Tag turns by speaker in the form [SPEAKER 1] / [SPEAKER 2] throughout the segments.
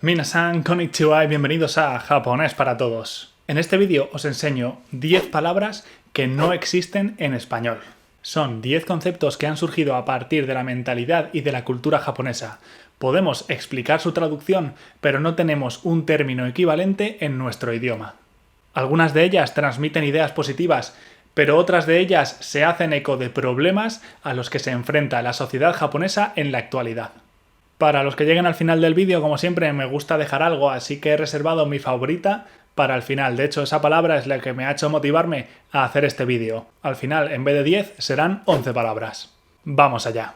[SPEAKER 1] Minasan konnichiwa y bienvenidos a Japonés para Todos. En este vídeo os enseño 10 palabras que no existen en español. Son 10 conceptos que han surgido a partir de la mentalidad y de la cultura japonesa. Podemos explicar su traducción, pero no tenemos un término equivalente en nuestro idioma. Algunas de ellas transmiten ideas positivas, pero otras de ellas se hacen eco de problemas a los que se enfrenta la sociedad japonesa en la actualidad. Para los que lleguen al final del vídeo, como siempre, me gusta dejar algo, así que he reservado mi favorita para el final. De hecho, esa palabra es la que me ha hecho motivarme a hacer este vídeo. Al final, en vez de 10, serán 11 palabras. ¡Vamos allá!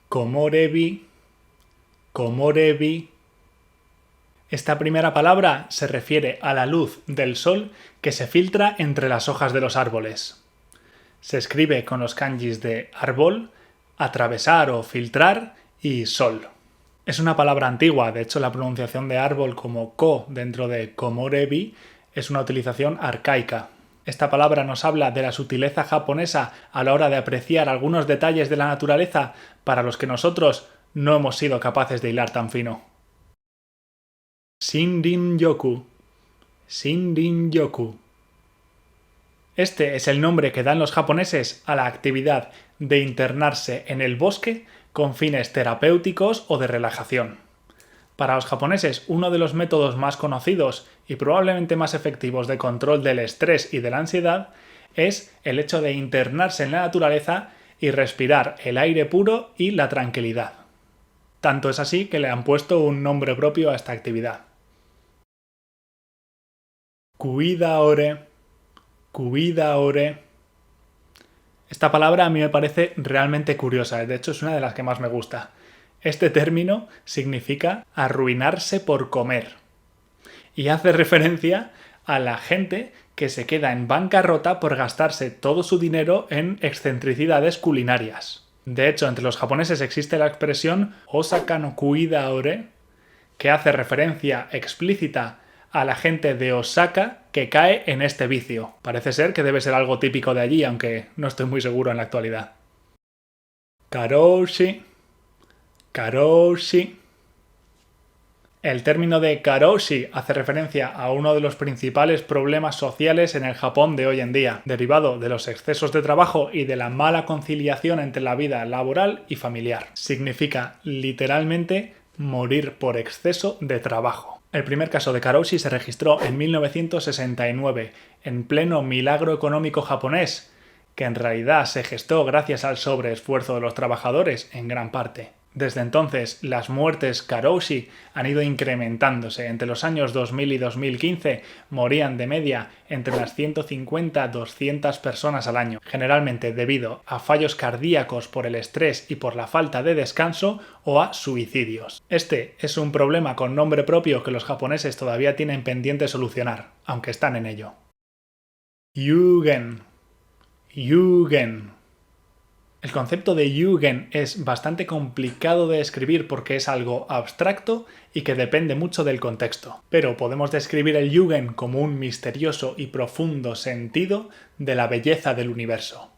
[SPEAKER 1] Komorebi, komorebi. Esta primera palabra se refiere a la luz del sol que se filtra entre las hojas de los árboles. Se escribe con los kanjis de árbol, atravesar o filtrar y sol. Es una palabra antigua, de hecho la pronunciación de árbol como ko dentro de komorebi es una utilización arcaica. Esta palabra nos habla de la sutileza japonesa a la hora de apreciar algunos detalles de la naturaleza para los que nosotros no hemos sido capaces de hilar tan fino. Shinrin-yoku. Shinrin-yoku. Este es el nombre que dan los japoneses a la actividad de internarse en el bosque con fines terapéuticos o de relajación. Para los japoneses, uno de los métodos más conocidos y probablemente más efectivos de control del estrés y de la ansiedad es el hecho de internarse en la naturaleza y respirar el aire puro y la tranquilidad. Tanto es así que le han puesto un nombre propio a esta actividad. Kuidaore, kuidaore. Esta palabra a mí me parece realmente curiosa, de hecho es una de las que más me gusta. Este término significa arruinarse por comer y hace referencia a la gente que se queda en bancarrota por gastarse todo su dinero en excentricidades culinarias. De hecho, entre los japoneses existe la expresión Osaka no kuidaore, que hace referencia explícita a la gente de Osaka que cae en este vicio. Parece ser que debe ser algo típico de allí, aunque no estoy muy seguro en la actualidad. Karoshi, karoshi. El término de karoshi hace referencia a uno de los principales problemas sociales en el Japón de hoy en día, derivado de los excesos de trabajo y de la mala conciliación entre la vida laboral y familiar. Significa literalmente morir por exceso de trabajo. El primer caso de karoshi se registró en 1969, en pleno milagro económico japonés, que en realidad se gestó gracias al sobreesfuerzo de los trabajadores en gran parte. Desde entonces, las muertes karoshi han ido incrementándose. Entre los años 2000 y 2015 morían de media entre las 150 a 200 personas al año, generalmente debido a fallos cardíacos por el estrés y por la falta de descanso o a suicidios. Este es un problema con nombre propio que los japoneses todavía tienen pendiente solucionar, aunque están en ello. Yugen. Yugen. El concepto de yugen es bastante complicado de describir porque es algo abstracto y que depende mucho del contexto. Pero podemos describir el yugen como un misterioso y profundo sentido de la belleza del universo.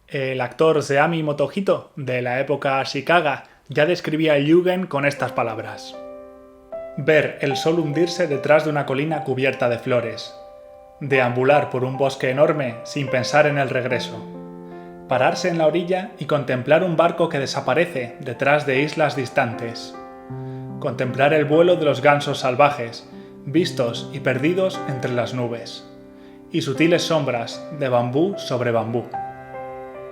[SPEAKER 1] El actor Seami Motohito, de la época Ashikaga, ya describía el yugen con estas palabras. Ver el sol hundirse detrás de una colina cubierta de flores. Deambular por un bosque enorme sin pensar en el regreso. Pararse en la orilla y contemplar un barco que desaparece detrás de islas distantes. Contemplar el vuelo de los gansos salvajes, vistos y perdidos entre las nubes. Y sutiles sombras de bambú sobre bambú.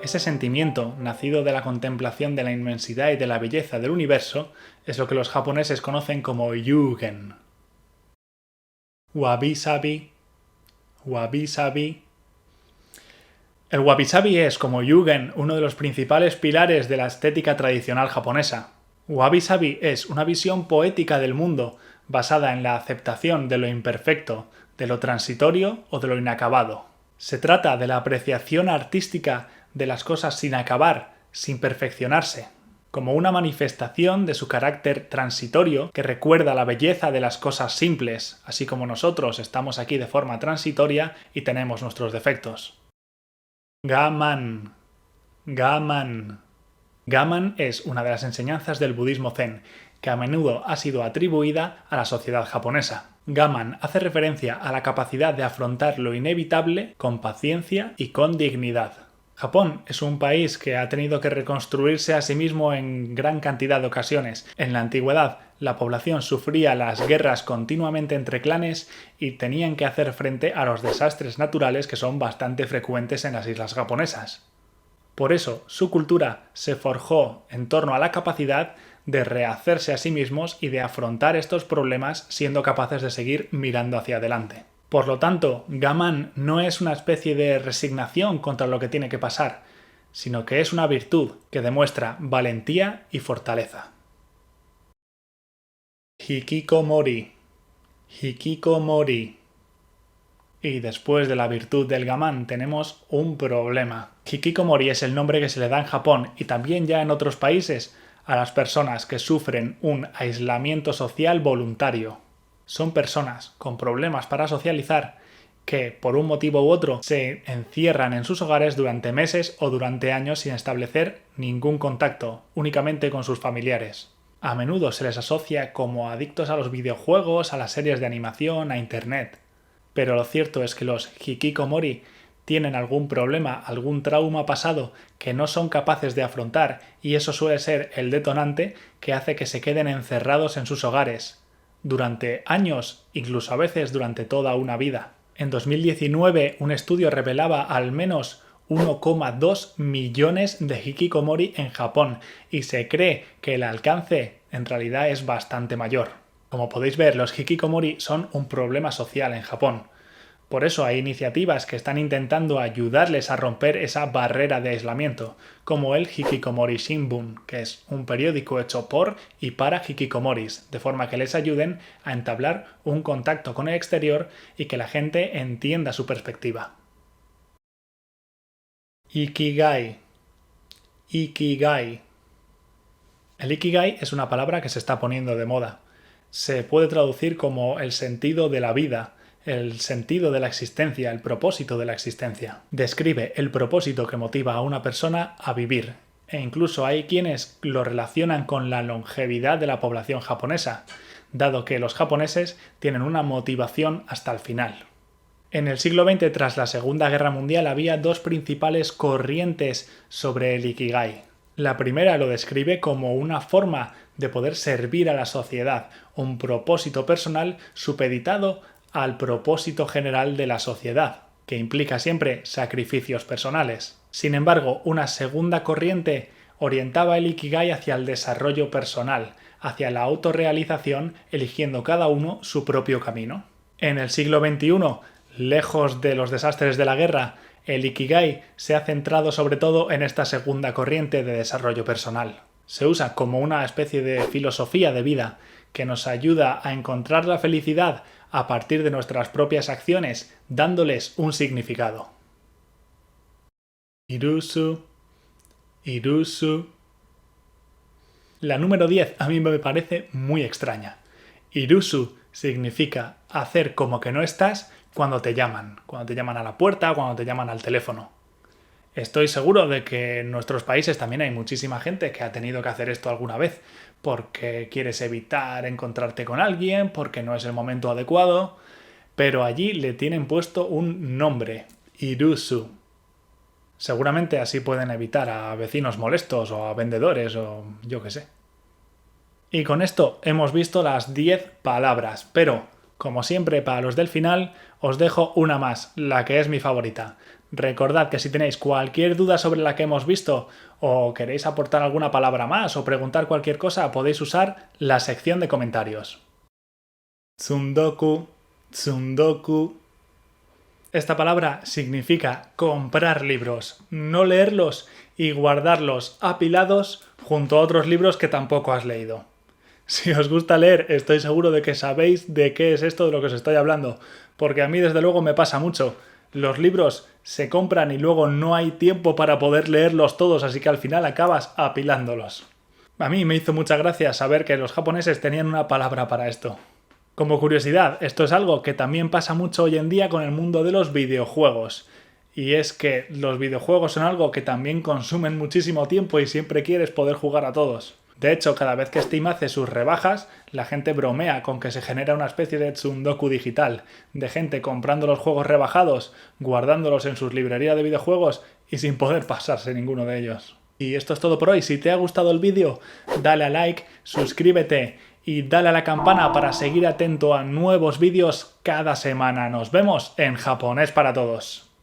[SPEAKER 1] Ese sentimiento, nacido de la contemplación de la inmensidad y de la belleza del universo, es lo que los japoneses conocen como yugen. Wabi-sabi, wabi-sabi. El wabi-sabi es, como yugen, uno de los principales pilares de la estética tradicional japonesa. Wabi-sabi es una visión poética del mundo, basada en la aceptación de lo imperfecto, de lo transitorio o de lo inacabado. Se trata de la apreciación artística de las cosas sin acabar, sin perfeccionarse, como una manifestación de su carácter transitorio que recuerda la belleza de las cosas simples, así como nosotros estamos aquí de forma transitoria y tenemos nuestros defectos. Gaman. Gaman. Gaman es una de las enseñanzas del budismo zen, que a menudo ha sido atribuida a la sociedad japonesa. Gaman hace referencia a la capacidad de afrontar lo inevitable con paciencia y con dignidad. Japón es un país que ha tenido que reconstruirse a sí mismo en gran cantidad de ocasiones. En la antigüedad, la población sufría las guerras continuamente entre clanes y tenían que hacer frente a los desastres naturales que son bastante frecuentes en las islas japonesas. Por eso, su cultura se forjó en torno a la capacidad de rehacerse a sí mismos y de afrontar estos problemas siendo capaces de seguir mirando hacia adelante. Por lo tanto, Gaman no es una especie de resignación contra lo que tiene que pasar, sino que es una virtud que demuestra valentía y fortaleza. Hikikomori. Hikikomori. Y después de la virtud del Gaman tenemos un problema. Hikikomori es el nombre que se le da en Japón y también ya en otros países a las personas que sufren un aislamiento social voluntario. Son personas con problemas para socializar que, por un motivo u otro, se encierran en sus hogares durante meses o durante años sin establecer ningún contacto, únicamente con sus familiares. A menudo se les asocia como adictos a los videojuegos, a las series de animación, a Internet. Pero lo cierto es que los hikikomori tienen algún problema, algún trauma pasado que no son capaces de afrontar y eso suele ser el detonante que hace que se queden encerrados en sus hogares durante años, incluso a veces durante toda una vida. En 2019 un estudio revelaba al menos 1,2 millones de hikikomori en Japón y se cree que el alcance en realidad es bastante mayor. Como podéis ver, los hikikomori son un problema social en Japón. Por eso hay iniciativas que están intentando ayudarles a romper esa barrera de aislamiento, como el Hikikomori Shimbun, que es un periódico hecho por y para hikikomoris, de forma que les ayuden a entablar un contacto con el exterior y que la gente entienda su perspectiva. Ikigai. Ikigai. El Ikigai es una palabra que se está poniendo de moda. Se puede traducir como el sentido de la vida, el sentido de la existencia, el propósito de la existencia. Describe el propósito que motiva a una persona a vivir, e incluso hay quienes lo relacionan con la longevidad de la población japonesa, dado que los japoneses tienen una motivación hasta el final. En el siglo XX, tras la Segunda Guerra Mundial, había dos principales corrientes sobre el Ikigai. La primera lo describe como una forma de poder servir a la sociedad, un propósito personal supeditado al propósito general de la sociedad, que implica siempre sacrificios personales. Sin embargo, una segunda corriente orientaba el Ikigai hacia el desarrollo personal, hacia la autorrealización, eligiendo cada uno su propio camino. En el siglo XXI, lejos de los desastres de la guerra, el Ikigai se ha centrado sobre todo en esta segunda corriente de desarrollo personal. Se usa como una especie de filosofía de vida que nos ayuda a encontrar la felicidad a partir de nuestras propias acciones, dándoles un significado. Irusu. Irusu. La número 10 a mí me parece muy extraña. Irusu significa hacer como que no estás cuando te llaman a la puerta, cuando te llaman al teléfono. Estoy seguro de que en nuestros países también hay muchísima gente que ha tenido que hacer esto alguna vez, porque quieres evitar encontrarte con alguien, porque no es el momento adecuado, pero allí le tienen puesto un nombre, Irusu. Seguramente así pueden evitar a vecinos molestos o a vendedores o yo qué sé. Y con esto hemos visto las 10 palabras, pero como siempre para los del final os dejo una más, la que es mi favorita. Recordad que si tenéis cualquier duda sobre la que hemos visto o queréis aportar alguna palabra más o preguntar cualquier cosa, podéis usar la sección de comentarios. Tsundoku, tsundoku. Esta palabra significa comprar libros, no leerlos y guardarlos apilados junto a otros libros que tampoco has leído. Si os gusta leer, estoy seguro de que sabéis de qué es esto de lo que os estoy hablando, porque a mí desde luego me pasa mucho. Los libros se compran y luego no hay tiempo para poder leerlos todos, así que al final acabas apilándolos. A mí me hizo mucha gracia saber que los japoneses tenían una palabra para esto. Como curiosidad, esto es algo que también pasa mucho hoy en día con el mundo de los videojuegos. y es que los videojuegos son algo que también consumen muchísimo tiempo y siempre quieres poder jugar a todos. De hecho, cada vez que Steam hace sus rebajas, la gente bromea con que se genera una especie de tsundoku digital, de gente comprando los juegos rebajados, guardándolos en sus librerías de videojuegos y sin poder pasarse ninguno de ellos. Y esto es todo por hoy. Si te ha gustado el vídeo, dale a like, suscríbete y dale a la campana para seguir atento a nuevos vídeos cada semana. Nos vemos en Japonés para Todos.